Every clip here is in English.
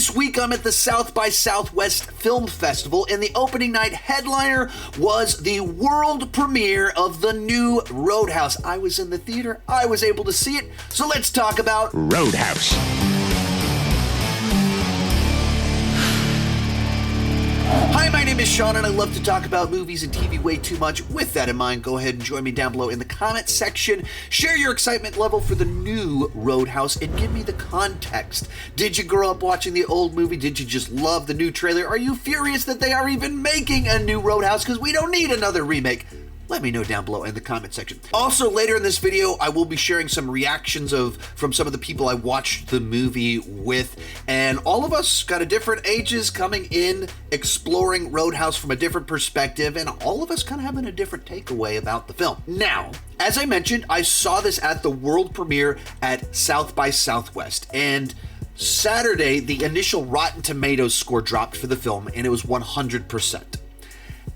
This week I'm at the South by Southwest Film Festival, and the opening night headliner was the world premiere of the new Roadhouse. I was in the theater, I was able to see it, so let's talk about Roadhouse. Hi, my name is Sean, and I love to talk about movies and TV way too much. With that in mind, go ahead and join me down below in the comment section. Share your excitement level for the new Roadhouse and give me the context. Did you grow up watching the old movie? Did you just love the new trailer? Are you furious that they are even making a new Roadhouse? Because we don't need another remake. Let me know down below in the comment section. Also, later in this video, I will be sharing some reactions from some of the people I watched the movie with, and all of us got a different ages coming in, exploring Roadhouse from a different perspective, and all of us kind of having a different takeaway about the film. Now, as I mentioned, I saw this at the world premiere at South by Southwest, and Saturday, the initial Rotten Tomatoes score dropped for the film, and it was 100%.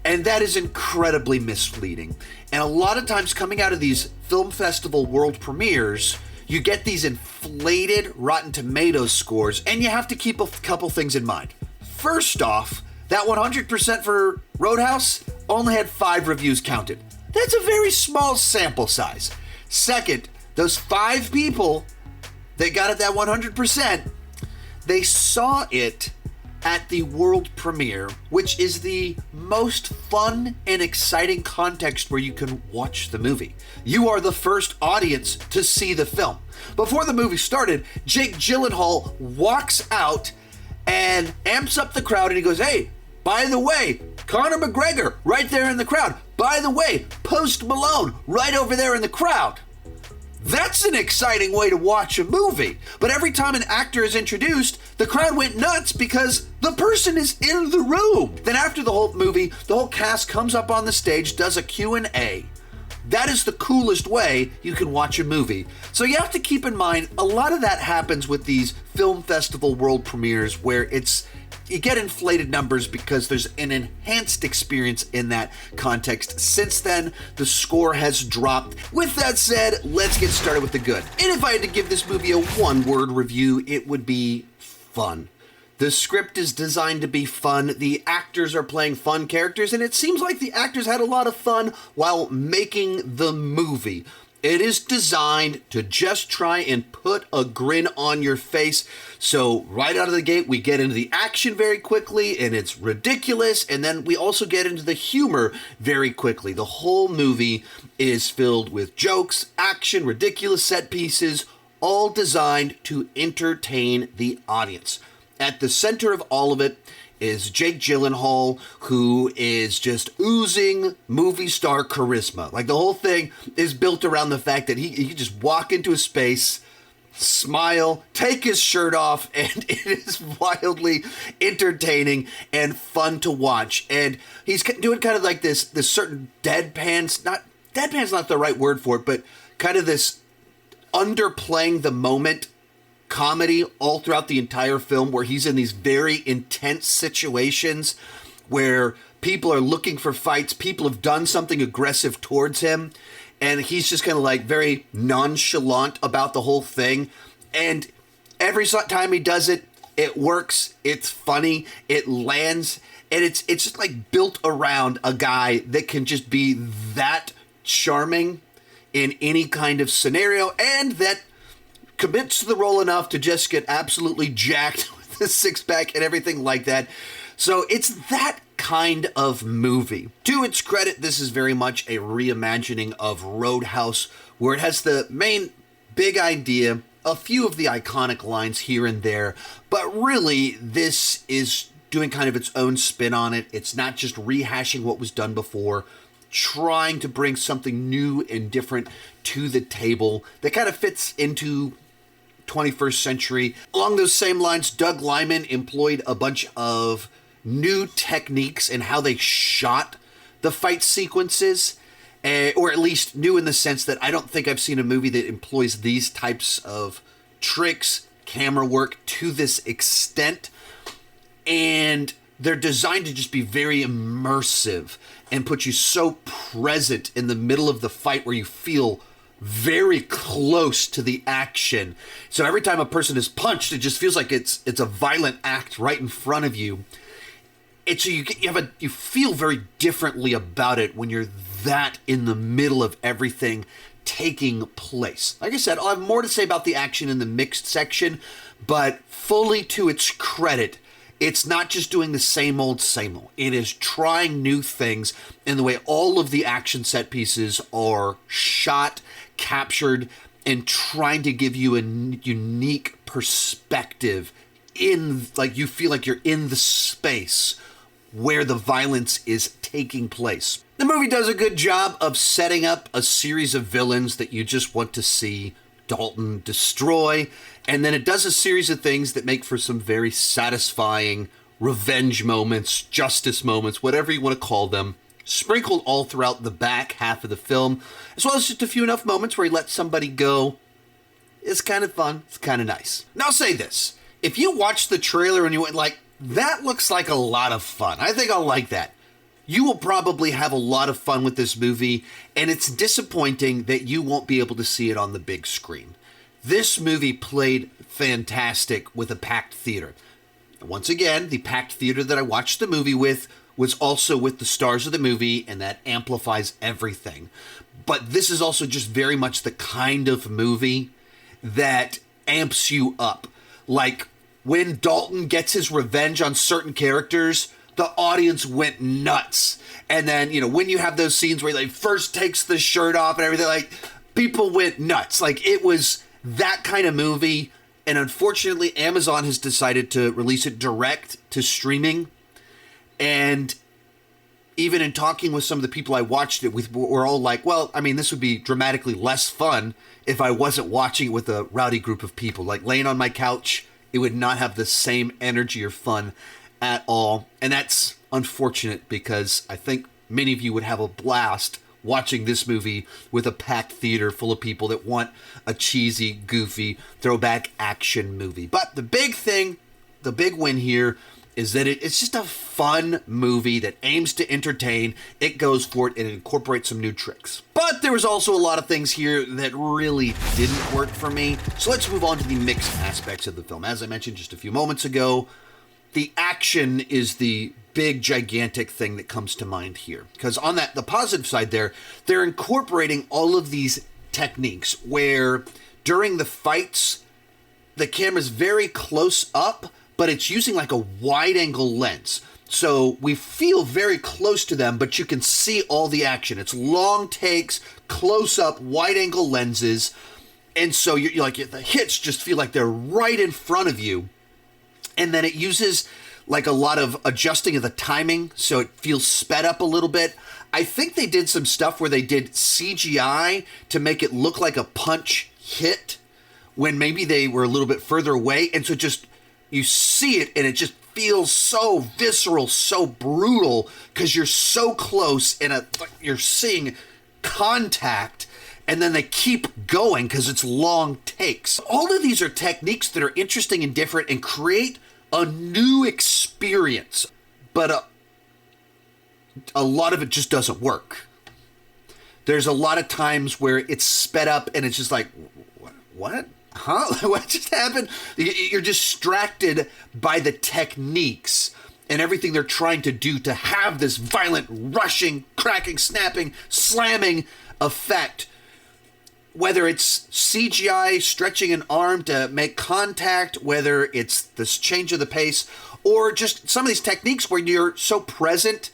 And that is incredibly misleading. And a lot of times coming out of these film festival world premieres, you get these inflated Rotten Tomatoes scores, and you have to keep a couple things in mind. First off, that 100% for Roadhouse only had 5 reviews counted. That's a very small sample size. Second, those 5 people that got it that 100%, they saw it at the world premiere, which is the most fun and exciting context where you can watch the movie. You are the first audience to see the film. Before the movie started, Jake Gyllenhaal walks out and amps up the crowd, and he goes, "Hey, by the way, Conor McGregor right there in the crowd. By the way, Post Malone right over there in the crowd." That's an exciting way to watch a movie. But every time an actor is introduced, the crowd went nuts because the person is in the room. Then after the whole movie, the whole cast comes up on the stage, does a Q&A. That is the coolest way you can watch a movie. So you have to keep in mind, a lot of that happens with these film festival world premieres where you get inflated numbers because there's an enhanced experience in that context. Since then, the score has dropped. With that said, let's get started with the good. And if I had to give this movie a one-word review, it would be fun. The script is designed to be fun, the actors are playing fun characters, and it seems like the actors had a lot of fun while making the movie. It is designed to just try and put a grin on your face. So right out of the gate, we get into the action very quickly, and it's ridiculous. And then we also get into the humor very quickly. The whole movie is filled with jokes, action, ridiculous set pieces, all designed to entertain the audience. At the center of all of it is Jake Gyllenhaal, who is just oozing movie star charisma. Like, the whole thing is built around the fact that he can just walk into a space, smile, take his shirt off, and it is wildly entertaining and fun to watch. And he's doing kind of like this certain deadpan's not the right word for it, but kind of this underplaying the moment comedy all throughout the entire film, where he's in these very intense situations where people are looking for fights, people have done something aggressive towards him, and he's just kind of like very nonchalant about the whole thing. And every time he does it, it works, it's funny, it lands, and it's just like built around a guy that can just be that charming in any kind of scenario, and that commits to the role enough to just get absolutely jacked with a six-pack and everything like that. So it's that kind of movie. To its credit, this is very much a reimagining of Roadhouse, where it has the main big idea, a few of the iconic lines here and there, but really this is doing kind of its own spin on it. It's not just rehashing what was done before, trying to bring something new and different to the table that kind of fits into 21st century. Along those same lines, Doug Liman employed a bunch of new techniques in how they shot the fight sequences, or at least new in the sense that I don't think I've seen a movie that employs these types of tricks, camera work to this extent. And they're designed to just be very immersive and put you so present in the middle of the fight where you feel very close to the action. So every time a person is punched, it just feels like it's a violent act right in front of you. And so you feel very differently about it when you're that in the middle of everything taking place. Like I said, I'll have more to say about the action in the mixed section, but fully to its credit, it's not just doing the same old, same old. It is trying new things in the way all of the action set pieces are shot, captured, and trying to give you a unique perspective you feel like you're in the space where the violence is taking place. The movie does a good job of setting up a series of villains that you just want to see Dalton destroy, and then it does a series of things that make for some very satisfying revenge moments, justice moments, whatever you want to call them, sprinkled all throughout the back half of the film, as well as just a few enough moments where he lets somebody go. It's kind of fun. It's kind of nice. Now, I'll say this. If you watch the trailer and you went like, that looks like a lot of fun, I think I'll like that, you will probably have a lot of fun with this movie, and it's disappointing that you won't be able to see it on the big screen. This movie played fantastic with a packed theater. Once again, the packed theater that I watched the movie with was also with the stars of the movie, and that amplifies everything. But this is also just very much the kind of movie that amps you up. Like, when Dalton gets his revenge on certain characters, the audience went nuts. And then, when you have those scenes where he first takes the shirt off and everything, people went nuts. It was that kind of movie. And unfortunately, Amazon has decided to release it direct to streaming. And even in talking with some of the people I watched it with, we're all like, well, this would be dramatically less fun if I wasn't watching it with a rowdy group of people. Laying on my couch, it would not have the same energy or fun at all. And that's unfortunate, because I think many of you would have a blast watching this movie with a packed theater full of people that want a cheesy, goofy, throwback action movie. But the big thing, the big win here, is that it's just a fun movie that aims to entertain. It goes for it and it incorporates some new tricks. But there was also a lot of things here that really didn't work for me. So let's move on to the mixed aspects of the film. As I mentioned just a few moments ago, the action is the big, gigantic thing that comes to mind here. Because on the positive side there, they're incorporating all of these techniques where during the fights, the camera's very close up, but it's using a wide-angle lens. So we feel very close to them, but you can see all the action. It's long takes, close-up, wide-angle lenses. And so you're the hits just feel like they're right in front of you. And then it uses a lot of adjusting of the timing, so it feels sped up a little bit. I think they did some stuff where they did CGI to make it look like a punch hit when maybe they were a little bit further away. And so you see it and it just feels so visceral, so brutal, because you're so close and you're seeing contact, and then they keep going because it's long takes. All of these are techniques that are interesting and different and create a new experience, but a lot of it just doesn't work. There's a lot of times where it's sped up and it's just what? Huh? What just happened? You're distracted by the techniques and everything they're trying to do to have this violent, rushing, cracking, snapping, slamming effect. Whether it's CGI stretching an arm to make contact, whether it's this change of the pace, or just some of these techniques where you're so present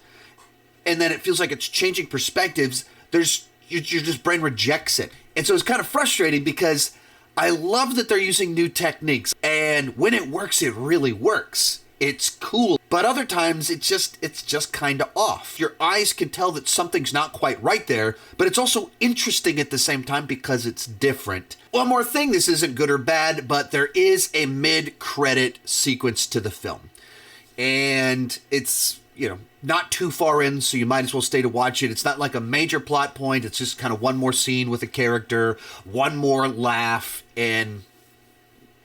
and then it feels like it's changing perspectives, your just brain rejects it. And so it's kind of frustrating, because I love that they're using new techniques, and when it works, it really works. It's cool. But other times, it's just kind of off. Your eyes can tell that something's not quite right there, but it's also interesting at the same time because it's different. One more thing, this isn't good or bad, but there is a mid-credit sequence to the film. And it's, not too far in, so you might as well stay to watch it. It's not like a major plot point. It's just kind of one more scene with a character, one more laugh, and,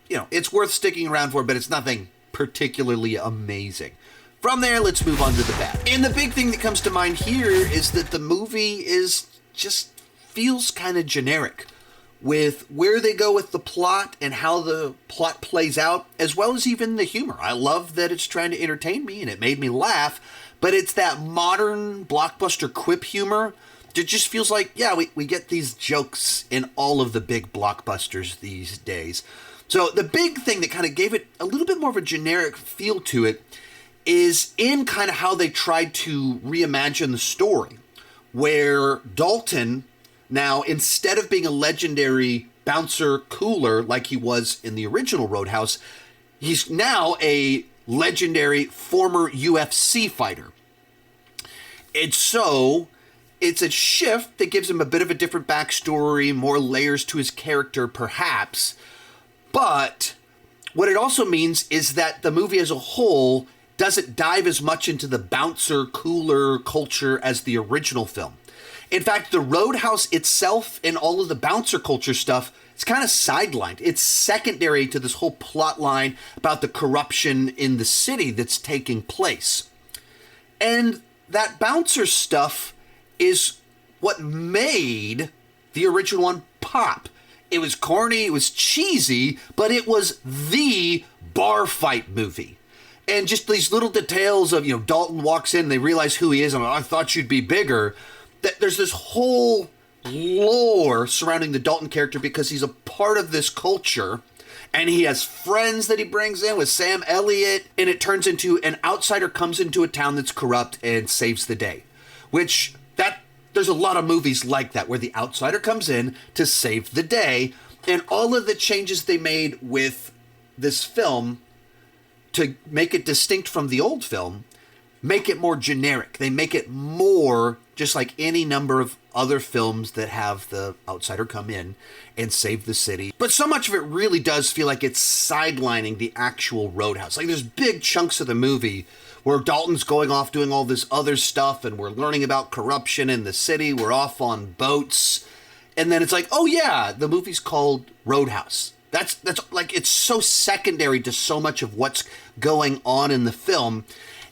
it's worth sticking around for, but it's nothing particularly amazing. From there, let's move on to the bad. And the big thing that comes to mind here is that the movie is just feels kind of generic with where they go with the plot and how the plot plays out, as well as even the humor. I love that it's trying to entertain me and it made me laugh, but it's that modern blockbuster quip humor that just feels like, yeah, we get these jokes in all of the big blockbusters these days. So the big thing that kind of gave it a little bit more of a generic feel to it is in kind of how they tried to reimagine the story, where Dalton, now, instead of being a legendary bouncer cooler like he was in the original Roadhouse, he's now a legendary former UFC fighter. And so it's a shift that gives him a bit of a different backstory, more layers to his character, perhaps. But what it also means is that the movie as a whole doesn't dive as much into the bouncer cooler culture as the original film. In fact, the Roadhouse itself and all of the bouncer culture stuff, it's kind of sidelined. It's secondary to this whole plot line about the corruption in the city that's taking place. And that bouncer stuff is what made the original one pop. It was corny, it was cheesy, but it was the bar fight movie. And just these little details of, Dalton walks in and they realize who he is, and I thought you'd be bigger. That there's this whole lore surrounding the Dalton character because he's a part of this culture and he has friends that he brings in with Sam Elliott, and it turns into an outsider comes into a town that's corrupt and saves the day, which there's a lot of movies like that where the outsider comes in to save the day. And all of the changes they made with this film to make it distinct from the old film make it more generic. They make it more just like any number of other films that have the outsider come in and save the city. But so much of it really does feel like it's sidelining the actual Roadhouse. Like there's big chunks of the movie where Dalton's going off doing all this other stuff and we're learning about corruption in the city. We're off on boats. And then it's like, oh yeah, the movie's called Roadhouse. That's like, it's so secondary to so much of what's going on in the film.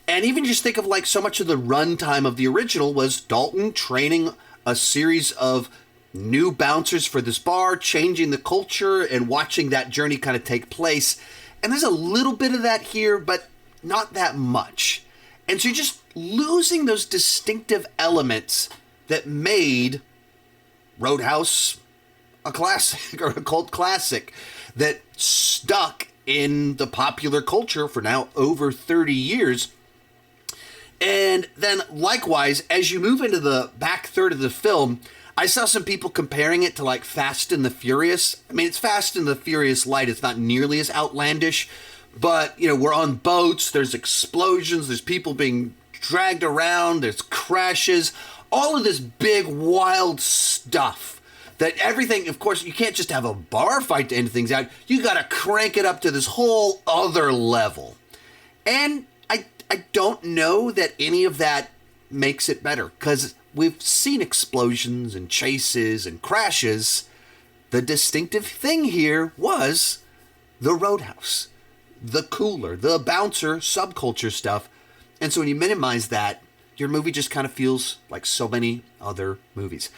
And even just think of like so much of the runtime of the original was Dalton training a series of new bouncers for this bar, changing the culture and watching that journey kind of take place. And there's a little bit of that here, but not that much. And so you're just losing those distinctive elements that made Roadhouse a classic or a cult classic that stuck in the popular culture for now over 30 years. And then likewise, as you move into the back third of the film, I saw some people comparing it to like Fast and the Furious. I mean, it's Fast and the Furious light. It's not nearly as outlandish, but we're on boats. There's explosions. There's people being dragged around. There's crashes, all of this big wild stuff that everything, of course, you can't just have a bar fight to end things out. You got to crank it up to this whole other level. And I don't know that any of that makes it better because we've seen explosions and chases and crashes. The distinctive thing here was the Roadhouse, the cooler, the bouncer subculture stuff. And so when you minimize that, your movie just kind of feels like so many other movies.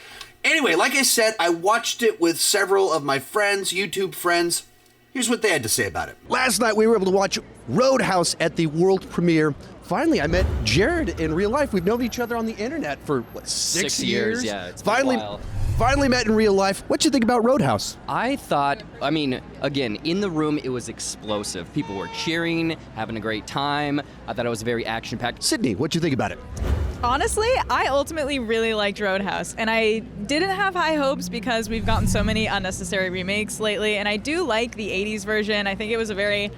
Anyway, like I said, I watched it with several of my friends, YouTube friends. Here's what they had to say about it. Last night we were able to watch Roadhouse at the world premiere. Finally, I met Jared in real life. We've known each other on the internet for, what, 6 years? Yeah, it's been a while. Finally met in real life. What'd you think about Roadhouse? I thought, again, in the room, it was explosive. People were cheering, having a great time. I thought it was very action-packed. Sydney, what'd you think about it? Honestly, I ultimately really liked Roadhouse, and I didn't have high hopes because we've gotten so many unnecessary remakes lately, and I do like the 80s version. I think it was a very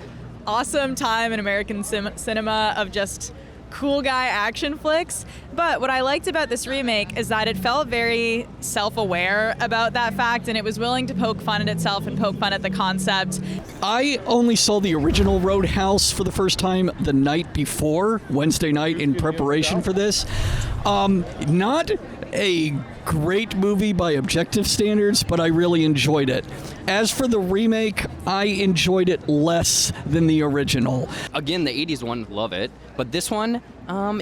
awesome time in American cinema of just cool guy action flicks. But what I liked about this remake is that it felt very self-aware about that fact, and it was willing to poke fun at itself and poke fun at the concept. I only saw the original Roadhouse for the first time the night before, Wednesday night, in preparation for this. Not a great movie by objective standards, but I really enjoyed it. As for the remake, I enjoyed it less than the original. Again, the 80s one, love it. But this one,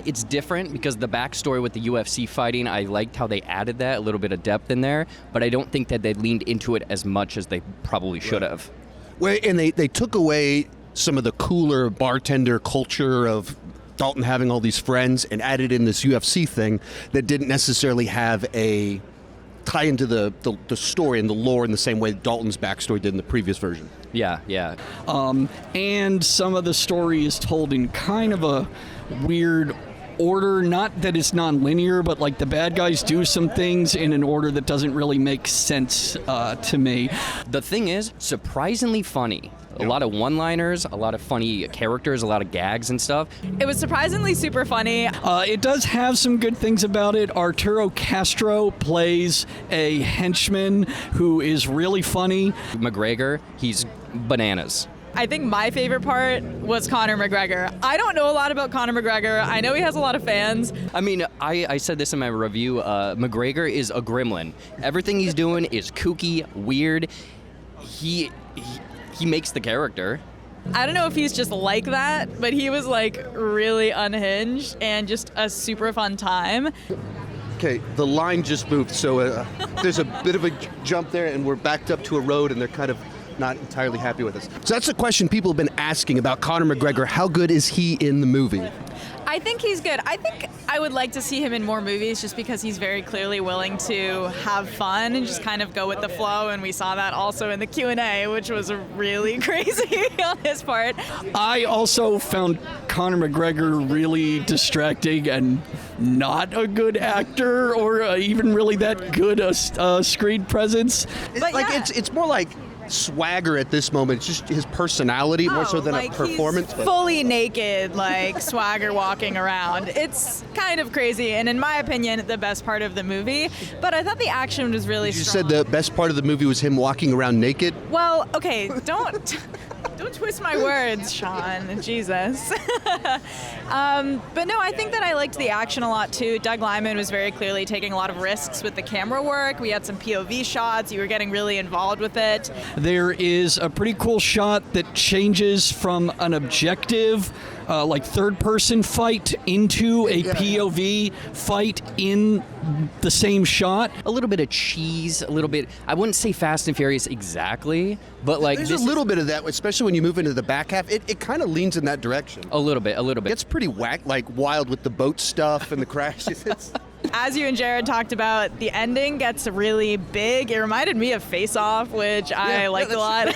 It's different because the backstory with the UFC fighting, I liked how they added that, a little bit of depth in there, but I don't think that they leaned into it as much as they probably should have. Well, and they took away some of the cooler bartender culture of Dalton having all these friends and added in this UFC thing that didn't necessarily have a tie into the story and the lore in the same way Dalton's backstory did in the previous version. Yeah. And some of the story is told in kind of a weird order, not that it's non-linear, but like the bad guys do some things in an order that doesn't really make sense to me. The thing is, surprisingly funny. A lot of one-liners, a lot of funny characters, a lot of gags and stuff. It was surprisingly super funny. It does have some good things about it. Arturo Castro plays a henchman who is really funny. McGregor, he's bananas. I think my favorite part was Conor McGregor. I don't know a lot about Conor McGregor. I know he has a lot of fans. I mean, I said this in my review. McGregor is a gremlin. Everything he's doing is kooky, weird. He makes the character. I don't know if he's just like that, but he was like really unhinged and just a super fun time. Okay, the line just moved, so there's a bit of a jump there, and we're backed up to a road, and they're kind of not entirely happy with us. So that's a question people have been asking about Conor McGregor. How good is he in the movie? I think he's good. I think I would like to see him in more movies just because he's very clearly willing to have fun and just kind of go with the flow, and we saw that also in the Q&A, which was really crazy on his part. I also found Conor McGregor really distracting and not a good actor or even really that good a screen presence. But like yeah. it's more like swagger at this moment. It's just his personality more so than like a performance. He's fully naked, like swagger walking around. It's kind of crazy, and in my opinion, the best part of the movie. But I thought the action was really You strong. said the best part of the movie was him walking around naked? Well, okay, don't twist my words, Sean. Jesus. But no, I think that I liked the action a lot too. Doug Liman was very clearly taking a lot of risks with the camera work. We had some POV shots. You were getting really involved with it. There is a pretty cool shot that changes from an objective, like third-person fight into a POV fight in the same shot. A little bit of cheese, a little bit, I wouldn't say Fast and Furious exactly, but like There's a little bit of that, especially when you move into the back half. It kind of leans in that direction. A little bit. It's pretty wild with the boat stuff and the crashes. As you and Jared talked about, the ending gets really big. It reminded me of Face Off, which I liked a lot.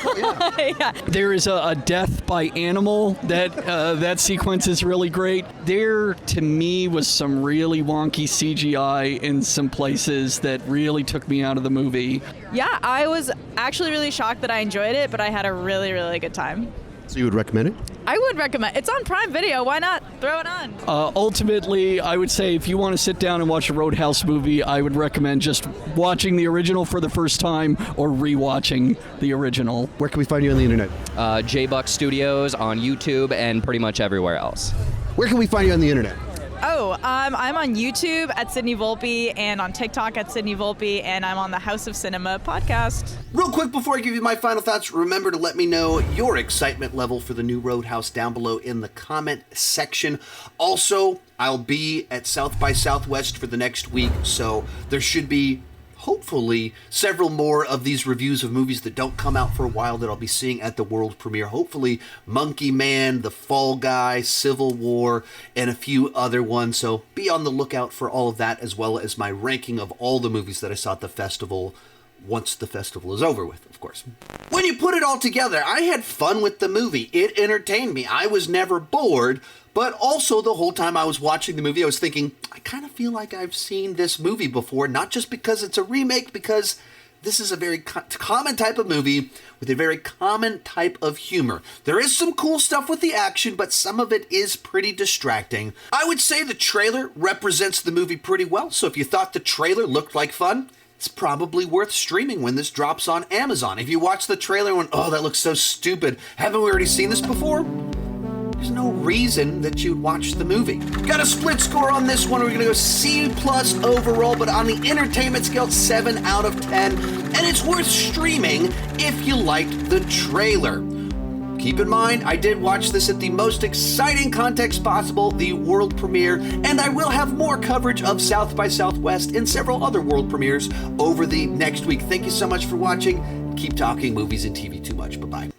Yeah. There is a death by animal that sequence is really great. There, to me, was some really wonky CGI in some places that really took me out of the movie. Yeah, I was actually really shocked that I enjoyed it, but I had a really, really good time. So you would recommend it? I would recommend. It's on Prime Video. Why not throw it on? Ultimately, I would say if you want to sit down and watch a Roadhouse movie, I would recommend just watching the original for the first time or rewatching the original. Where can we find you on the internet? J-Buck Studios on YouTube and pretty much everywhere else. Where can we find you on the internet? Oh, I'm on YouTube at Sydney Volpe and on TikTok at Sydney Volpe, and I'm on the House of Cinema podcast. Real quick before I give you my final thoughts, remember to let me know your excitement level for the new Roadhouse down below in the comment section. Also, I'll be at South by Southwest for the next week, so there should be hopefully several more of these reviews of movies that don't come out for a while that I'll be seeing at the world premiere. Hopefully Monkey Man, The Fall Guy, Civil War, and a few other ones. So be on the lookout for all of that, as well as my ranking of all the movies that I saw at the festival once the festival is over with, of course. When you put it all together, I had fun with the movie. It entertained me. I was never bored. But also, the whole time I was watching the movie, I was thinking, I kind of feel like I've seen this movie before, not just because it's a remake, because this is a very common type of movie with a very common type of humor. There is some cool stuff with the action, but some of it is pretty distracting. I would say the trailer represents the movie pretty well, so if you thought the trailer looked like fun, it's probably worth streaming when this drops on Amazon. If you watch the trailer and went, oh, that looks so stupid, haven't we already seen this before? There's no reason that you'd watch the movie. Got a split score on this one. We're going to go C+ overall, but on the entertainment scale, 7 out of 10. And it's worth streaming if you liked the trailer. Keep in mind, I did watch this at the most exciting context possible, the world premiere, and I will have more coverage of South by Southwest and several other world premieres over the next week. Thank you so much for watching. Keep talking movies and TV too much. Bye-bye.